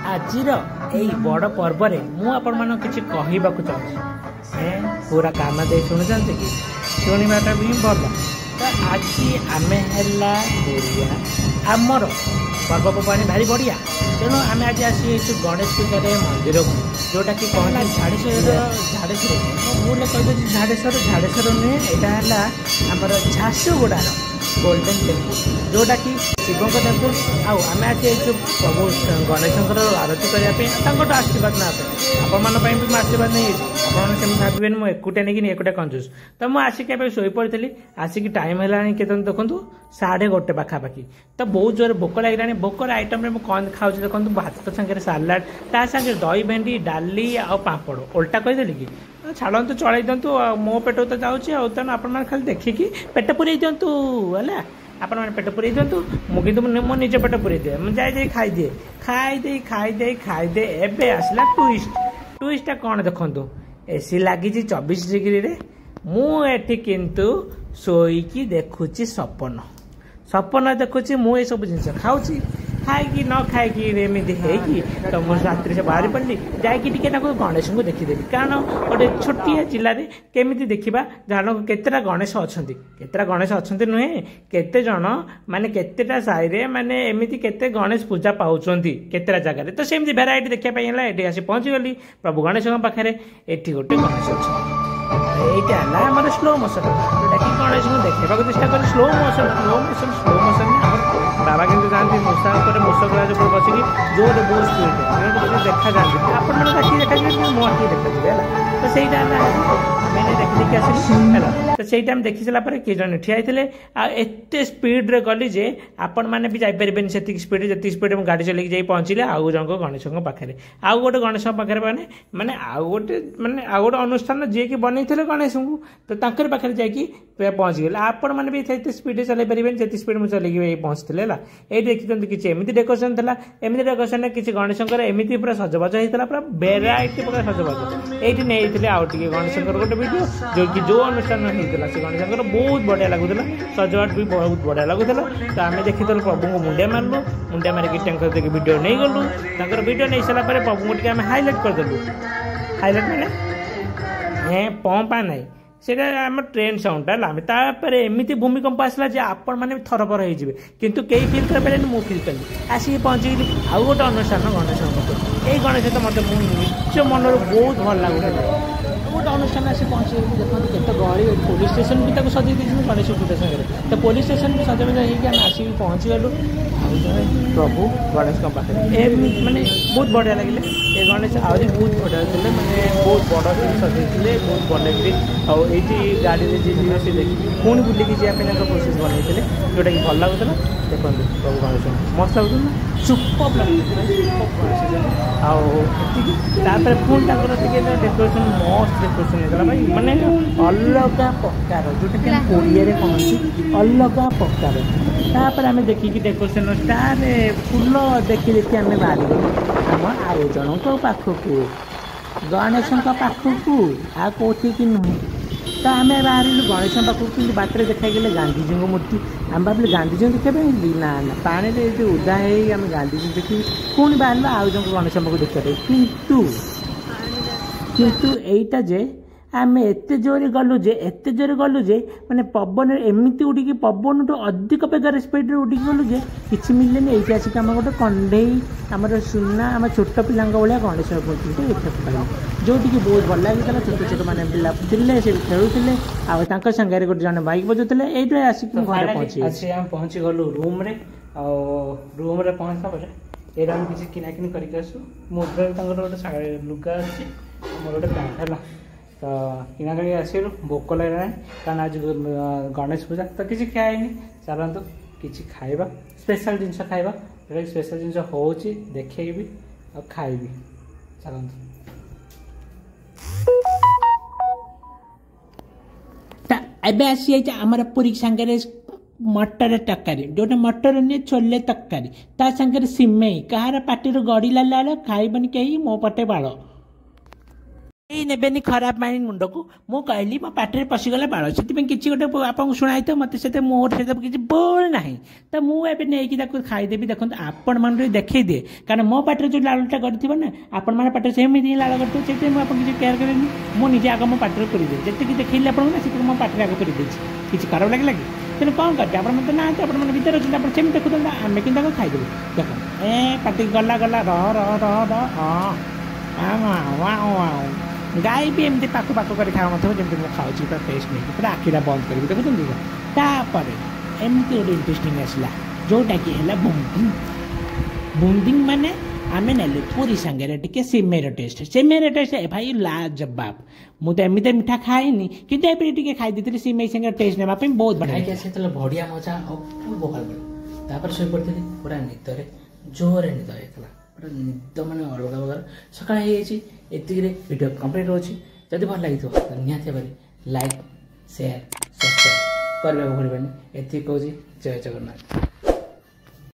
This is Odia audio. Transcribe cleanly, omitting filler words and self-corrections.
ଆଜିର ଏଇ ବଡ଼ ପର୍ବରେ ମୁଁ ଆପଣମାନଙ୍କୁ କିଛି କହିବାକୁ ଚାହୁଁଛି। ପୁରା କାନ ଦେଇ ଶୁଣୁଛନ୍ତି କି? ଶୁଣିବାଟା ବି ଭଲ। ତ ଆଜି ଆମେ ହେଲା ଓଡ଼ିଆ, ଆମର ପର୍ବପର୍ବାଣି ଭାରି ବଢ଼ିଆ। ତେଣୁ ଆମେ ଆଜି ଆସିଛୁ ଗଣେଶ ପୂଜାରେ ମନ୍ଦିରକୁ, ଯେଉଁଟାକି କହଲା ଝାଡ଼େଶ୍ୱର ମୁଁ କହିଦେଉଛି ଝାଡ଼େଶ୍ୱର ନୁହେଁ, ଏଇଟା ହେଲା ଆମର ଝାରସୁଗୁଡ଼ାର ଗୋଲ୍ଡେନ୍ ଟେମ୍ପୁଲ, ଯେଉଁଟାକି ଶିବଙ୍କ ଟେମ୍ପୁଲ। ଆଉ ଆମେ ଆଜି ଏଇଛୁ ପ୍ରଭୁ ଗଣେଶଙ୍କର ଆରତି କରିବା ପାଇଁ, ତାଙ୍କଠୁ ଆଶୀର୍ବାଦ ନେବା ପାଇଁ। ଆପଣମାନଙ୍କ ପାଇଁ ବି ମୁଁ ଆଶୀର୍ବାଦ ନେଇଯାଇଛି। ଆପଣମାନେ ସେମିତି ଭାବିବେନି ମୁଁ ଏକୁଟିଆ ନେଇକି ଏକୁଟିଆ କଞ୍ଜୁସ। ତ ମୁଁ ଆସିକି ଏବେ ଶୋଇପଡ଼ିଥିଲି। ଆସିକି ଟାଇମ୍ ହେଲାଣି କେତେ ଦେଖନ୍ତୁ 1:30 ପାଖାପାଖି। ତ ବହୁତ ଜୋରରେ ଭୋକ ଲାଗିଲାଣି। ଭୋକର ଆଇଟମ୍ରେ ମୁଁ କ'ଣ ଖାଉଛି ଦେଖନ୍ତୁ, ଭାତ ସାଙ୍ଗରେ ସାଲାଡ଼, ତା ସାଙ୍ଗରେ ଦହି ଭେଣ୍ଡି, ଡାଲି ଆଉ ପାମ୍ପଡ଼। ଓଲଟା କହିଦେଲି କି? ଛାଡ଼ନ୍ତୁ, ଚଳେଇ ଦିଅନ୍ତୁ। ଆଉ ମୋ ପେଟକୁ ତ ଯାଉଛି, ଆଉ ତେଣୁ ଆପଣମାନେ ଖାଲି ଦେଖିକି ପେଟ ପୁରେଇ ଦିଅନ୍ତୁ ହେଲା। ଆପଣମାନେ ପେଟ ପୁରେଇ ଦିଅନ୍ତୁ। ମୁଁ କିନ୍ତୁ ମୋ ନିଜ ପେଟ ପୁରେଇ ଦିଏ। ମୁଁ ଯାଇ ଖାଇଦିଏ। ଏବେ ଆସିଲା ଟୁଇଷ୍ଟଟା କ'ଣ ଦେଖନ୍ତୁ, ଏସି ଲାଗିଛି 24 ଡିଗ୍ରୀରେ। ମୁଁ ଏଠି କିନ୍ତୁ ଶୋଇକି ଦେଖୁଛି ସପନ ଦେଖୁଛି। ମୁଁ ଏସବୁ ଜିନିଷ ଖାଉଛି, ଖାଇକି ନ ଖାଇକି ଏମିତି ହେଇକି ତ ମୁଁ ରାତ୍ରିରେ ବାହାରି ପଡ଼ିଲି। ଯାଇକି ଟିକେ ତାକୁ ଗଣେଶଙ୍କୁ ଦେଖିଦେବି। କାରଣ ଗୋଟେ ଛୋଟିଆ ଜିଲ୍ଲାରେ କେମିତି ଦେଖିବା, ଜାଣ କେତେଟା ଗଣେଶ ଅଛନ୍ତି ନୁହେଁ, କେତେ ଜଣ ମାନେ କେତେଟା ସାହିରେ ମାନେ ଏମିତି କେତେ ଗଣେଶ ପୂଜା ପାଉଛନ୍ତି କେତେଟା ଜାଗାରେ। ତ ସେମିତି ଭେରାଇଟି ଦେଖିବା ପାଇଁ ହେଲା ଏଠି ଆସି ପହଞ୍ଚିଗଲି ପ୍ରଭୁ ଗଣେଶଙ୍କ ପାଖରେ। ଏଠି ଗୋଟେ ଗଣେଶ ଅଛି। এইটা ହେଲା ଆମର ସ୍ଲୋ ମୋସନ, ଯେଉଁଟାକି ଗଣେଶଙ୍କୁ ଦେଖେଇବାକୁ ଚେଷ୍ଟା କଲି। ସ୍ଲୋ ମୋସନ ଆମର ବାବା କିନ୍ତୁ ଯାଆନ୍ତି ମୂଷା ଉପରେ, ମୂଷକରାଜ ଉପରେ ବସିକି ଜୋରରେ ବହୁତ ସ୍ପିଡରେ ଦେଖାଯାଆନ୍ତି। ଆପଣମାନେ ଆଖି ଦେଖାଯିବେ, ମୋ ଆଖି ଦେଖାଯିବେ ହେଲା। ତ ସେଇଟା ହେଲା ଆମେ ଦେଖି ଆସିଲି ହେଲା। ତ ସେଇଟା ଆମେ ଦେଖି ସାରିଲା ପରେ କିଏ ଜଣେ ଠିଆ ହେଇଥିଲେ। ଆଉ ଏତେ ସ୍ପିଡରେ ଗଲି ଯେ ଆପଣମାନେ ବି ଯାଇପାରିବେନି ସେତିକି ସ୍ପିଡରେ ମୁଁ ଗାଡ଼ି ଚଲେଇକି ଯାଇ ପହଞ୍ଚିଲେ ଆଉ ଜଣଙ୍କ ଗଣେଶଙ୍କ ପାଖରେ। ଆଉ ଗୋଟେ ଗଣେଶଙ୍କ ପାଖରେ ମାନେ ଆଉ ଗୋଟେ ଅନୁଷ୍ଠାନ ଯିଏକି ବନେଇଥିଲେ ଗଣେଶଙ୍କୁ, ତ ତାଙ୍କର ପାଖରେ ଯାଇକି ପହଞ୍ଚିଗଲେ। ଆପଣମାନେ ବି ଏତେ ସ୍ପିଡରେ ଚଲେଇ ପାରିବେନି ଯେତେ ସ୍ପିଡ ମୁଁ ଚଲେଇକି ପହଞ୍ଚିଥିଲେ ହେଲା। ଏଇଠି ଦେଖିଛନ୍ତି କିଛି ଏମିତି ଡେକୋରେସନ ଥିଲା। ଏମିତି ଡେକୋରେସନରେ କିଛି ଗଣେଶଙ୍କର ଏମିତି ପୁରା ସଜବାଜ ହେଇଥିଲା, ପୁରା ଭେରାଇଟି ପ୍ରକାର ସଜବାଜ। ଏଇଠି ନେଇଥିଲେ ଆଉ ଟିକେ ଗଣେଶଙ୍କର ଗୋଟେ ଭିଡ଼ିଓ, ଯୋଉ ଅନୁଷ୍ଠାନ ହେଇଥିଲା ସେ ଗଣେଶଙ୍କର ବହୁତ ବଢ଼ିଆ ଲାଗୁଥିଲା। ସଜବାଜ ବି ବହୁତ ବଢ଼ିଆ ଲାଗୁଥିଲା। ତ ଆମେ ଦେଖିଥିଲୁ ପ୍ରଭୁଙ୍କୁ ମୁଣ୍ଡିଆ ମାରିକି ତାଙ୍କର ଟିକେ ଭିଡ଼ିଓ ନେଇଗଲୁ। ତାଙ୍କର ଭିଡ଼ିଓ ନେଇ ସାରିଲା ପରେ ପ୍ରଭୁଙ୍କୁ ଟିକେ ଆମେ ହାଇଲାଇଟ୍ କରିଦେଲୁ। ହାଇଲାଇଟ୍ ମାନେ ପମ୍ପା ନାହିଁ, ସେଇଟା ଆମ ଟ୍ରେନ୍ ସାଉଣ୍ଡଟା ହେଲା। ଆମେ ତାପରେ ଏମିତି ଭୂମିକମ୍ପ ଆସିଲା ଯେ ଆପଣମାନେ ବି ଥରପର ହେଇଯିବେ, କିନ୍ତୁ କେହି ଫିଲ୍ କରିପାରିଲେନି, ମୁଁ ଫିଲ୍ କଲି। ଆସିକି ପହଞ୍ଚିଗଲି ଆଉ ଗୋଟେ ଅନୁଷ୍ଠାନ ଗଣେଶଙ୍କ ପାଖରେ। ଏଇ ଗଣେଶ ତ ମୋତେ ମୁଁ ନିଜ ମନରୁ ବହୁତ ଭଲ ଲାଗୁଥିଲା। ଗୋଟେ ଅନୁଷ୍ଠାନ ଆସି ପହଞ୍ଚିଗଲି। ଦେଖନ୍ତୁ କେତେ ଗହଳି। ପୋଲିସ୍ ଷ୍ଟେସନ ବି ତାକୁ ସଜେଇ ଦେଇଛନ୍ତି ଗଣେଶ ପୂଜା ସାଙ୍ଗରେ। ତ ପୋଲିସ୍ ଷ୍ଟେସନ ବି ସଜବାଜ ହେଇକି ଆମେ ଆସିକି ପହଞ୍ଚିଗଲୁ ଆଉ ଜଣେ ପ୍ରଭୁ ଗଣେଶଙ୍କ ପାଖରେ। ମାନେ ବହୁତ ବଢ଼ିଆ ଲାଗିଲେ। ଏ ଗଣେଶ ଆହୁରି ବହୁତ ବଢ଼ିଆ ଥିଲେ, ମାନେ ବହୁତ ବଡ଼ ସଜେଇଥିଲେ, ବହୁତ ବନେଇଥିଲେ। ଆଉ ଏଇଠି ଗାଡ଼ିରେ ଯିଏ ସେ ଦେଖିକି ପୁଣି ବୁଲିକି ଯିବା ପାଇଁ ତାଙ୍କ ପ୍ରୋସେସ୍ ବନେଇଥିଲେ, ଯେଉଁଟାକି ଭଲ ଲାଗୁଥିଲା। ଦେଖନ୍ତୁ ପ୍ରଭୁ ଗଣେଶ ମସ୍ତ ଲାଗୁଥିଲା, ସୁପର୍ ଲାଗୁଥିଲା। ଆଉ ଏତିକି ତାପରେ ପୁଣି ତାଙ୍କର ଟିକେ ଡେକୋରେସନ ମସ୍ତ ଡେକୋରେସନ ହେଇଥିଲା ଭାଇ, ମାନେ ଅଲଗା ପ୍ରକାର, ଯେଉଁଟାକି ଆମେ ଓଡ଼ିଆରେ କହନ୍ତି ଅଲଗା ପ୍ରକାର। ତାପରେ ଆମେ ଦେଖିକି ଡେକୋରେସନ ଷ୍ଟାରରେ ଫୁଲ ଦେଖି ଆମେ ବାହାରିଗଲୁ ଆମ ଆଉ ଜଣଙ୍କ ପାଖକୁ, ଗଣେଶଙ୍କ ପାଖକୁ, ଆଉ କେଉଁଠିକି ନୁହେଁ। ତ ଆମେ ବାହାରିଲୁ ଗଣେଶଙ୍କ ପାଖକୁ, କିନ୍ତୁ ବାଟରେ ଦେଖାଗଲେ ଗାନ୍ଧିଜୀଙ୍କ ମୂର୍ତ୍ତି। ଆମେ ଭାବିଲୁ ଗାନ୍ଧିଜୀଙ୍କୁ ଦେଖିବା ପାଇଁ ନା ପାଣିରେ ଏଠି ଓଦା ହେଇ ଆମେ ଗାନ୍ଧିଜୀ ଦେଖି ପୁଣି ବାହାରିଲୁ ଆଉ ଜଣଙ୍କ ଗଣେଶଙ୍କ ପାଖକୁ ଦେଖିବା ପାଇଁ। କିନ୍ତୁ ଏଇଟା ଯେ ଆମେ ଏତେ ଜୋରେ ଗଲୁ ଯେ ମାନେ ପବନରେ ଏମିତି ଉଡ଼ିକି ପବନଠୁ ଅଧିକ ବେଗରେ ସ୍ପିଡ଼ରେ ଉଡ଼ିକି ଗଲୁ ଯେ କିଛି ମିଳିଲେନି। ଏଇଠି ଆସିକି ଆମ ଗୋଟେ କଣ୍ଢେଇ, ଆମର ସୁନା, ଆମ ଛୋଟ ପିଲାଙ୍କ ଭଳିଆ ଗଣେଶ ମୂର୍ତ୍ତିଟେ ଦେଖିବାକୁ ପାଇଲୁ, ଯେଉଁଠିକି ବହୁତ ଭଲ ଲାଗିଥିଲା। ଛୋଟ ମାନେ ପିଲା ଥିଲେ, ସେ ଖେଳୁଥିଲେ, ଆଉ ତାଙ୍କ ସାଙ୍ଗରେ ଗୋଟେ ଜଣେ ବାଇକ୍ ବଜାଉଥିଲେ। ଏଇଠି ଆସିକି ମୁଁ ଘରେ ଆମେ ପହଞ୍ଚିଗଲୁ ରୁମ୍ରେ। ଆଉ ରୁମ୍ରେ ପହଞ୍ଚିଲା ପରେ ଏଇଟା ଆମେ କିଛି କିଣାକିଣି କରିକି ଆସୁ। ମୁଦ୍ରାରେ ତାଙ୍କର ଗୋଟେ ଲୁଗା ଅଛି, ଆମର ଗୋଟେ ପ୍ୟାଣ୍ଟ ହେଲା। ତ କିଣାକିଣି ଆସିଲୁ। ଭୋକ ଲାଗିଲାଣି କାରଣ ଆଜି ଗଣେଶ ପୂଜା, ତ କିଛି ଖିଆ ହେଇନି। ଚାଲନ୍ତୁ କିଛି ଖାଇବା, ସ୍ପେଶାଲ ଜିନିଷ ଖାଇବା। ଯେଉଁଟାକି ସ୍ପେଶାଲ ଜିନିଷ ହେଉଛି ଦେଖେଇବି ଆଉ ଖାଇବି। ଚାଲନ୍ତୁ। ଏବେ ଆସିଯାଇଛି ଆମର ପୁରୀ ସାଙ୍ଗରେ ମଟର ତରକାରୀ, ଯୋଉଟା ମଟର ନୁହେଁ ଛୋଲେ ତରକାରୀ, ତା ସାଙ୍ଗରେ ସିମେଇ। କାହାର ପାଟିରୁ ଗଡ଼ିଲା ଲାଳ ଖାଇବନି କେହି, ମୋ ପଟେ ବାଳ। ଏଇ ନେବେନି ଖରାପ ମାଇଣ୍ଡ ମୁଣ୍ଡକୁ ମୁଁ କହିଲି ମୋ ପାଟିରେ ପଶିଗଲା ବାଳ ସେଥିପାଇଁ କିଛି ଗୋଟେ ଆପଣଙ୍କୁ ଶୁଣାଇଥିବ ମୋତେ ସେଥିରେ ମୋର ସହିତ କିଛି ବୋଲ ନାହିଁ ତ ମୁଁ ଏବେ ନେଇକି ତାକୁ ଖାଇଦେବି ଦେଖନ୍ତୁ ଆପଣମାନଙ୍କୁ ଦେଖେଇ ଦିଏ କାରଣ ମୋ ପାଟିରେ ଯେଉଁ ଲାଳଟା କରିଥିବ ନା ଆପଣମାନଙ୍କ ପାଟିରେ ସେମିତି ହିଁ ଲାଳ କରିଥିବ ସେଥିପାଇଁ ମୁଁ ଆପଣଙ୍କୁ କିଛି କେୟାର କରେନି ମୁଁ ନିଜେ ଆଗ ମୋ ପାଟିରେ କରିଦେବି ଯେତିକି ଦେଖେଇଲି ଆପଣଙ୍କୁ ନା ସେତିକି ମୋ ପାଟିରେ ଆଗ କରିଦେଇଛି କିଛି ଖରାପ ଲାଗିଲା କି ତେଣୁ କ'ଣ କରିବେ ଆପଣମାନେ ତ ନାହାନ୍ତି ଆପଣମାନେ ଭିତରେ ଅଛନ୍ତି ଆପଣ ସେମିତି ଦେଖୁଛନ୍ତି ଆମେ କିନ୍ତୁ ତାକୁ ଖାଇଦେବୁ ଦେଖନ୍ତୁ ପାଟି ଗଲା ଗଲା ଗାଈ ବି ଏମିତି ପାଖ ପାଖ କରି ଖାଉନଥିବ ଯେମିତି ମୁଁ ଖାଉଛି ପୁରା ଟେଷ୍ଟ ନେଇକି ପୁରା ଆଖିଟା ବନ୍ଦ କରିବି ଦେଖୁଛନ୍ତି ତାପରେ ଏମିତି ଗୋଟେ ଇଣ୍ଟରେଷ୍ଟିଂ ଆସିଲା ଯେଉଁଟାକି ହେଲା ବୁନ୍ଦିଂ ବୁନ୍ଦିଂ ମାନେ ଆମେ ନେଲୁ ପୁରୀ ସାଙ୍ଗରେ ଟିକେ ସିମେଇର ଟେଷ୍ଟ ଭାଇ ଲାଜବାବ ମୁଁ ତ ଏମିତି ମିଠା ଖାଇନି କିନ୍ତୁ ଏବେ ଟିକେ ଖାଇ ଦେଇଥିଲି ସିମେଇ ସାଙ୍ଗରେ ଟେଷ୍ଟ ନେବା ପାଇଁ ବହୁତ ବଢ଼ିଆ ସେତେବେଳେ ବଢ଼ିଆ ମଜା ଅପୂର୍ବ ଭଲ ତାପରେ ଶୋଇପଡ଼ିଥିଲି ପୁରା ନିଦରେ ଜୋରରେ ନିଦ ହେଇଥିଲା ପୁରା ନିଦ ମାନେ ଅଲଗା ପ୍ରକାର ସକାଳ ହେଇଯାଇଛି ଏତିକିରେ ଭିଡ଼ିଓ କମ୍ପ୍ଲିଟ୍ ହେଉଛି ଯଦି ଭଲ ଲାଗିଥିବ ନିହାତି ଭାବରେ ଲାଇକ୍ ସେୟାର ସବସ୍କ୍ରାଇବ୍ କରିବାକୁ ଭୁଲିବେନି ଏତିକି କହୁଛି ଜୟ ଜଗନ୍ନାଥ।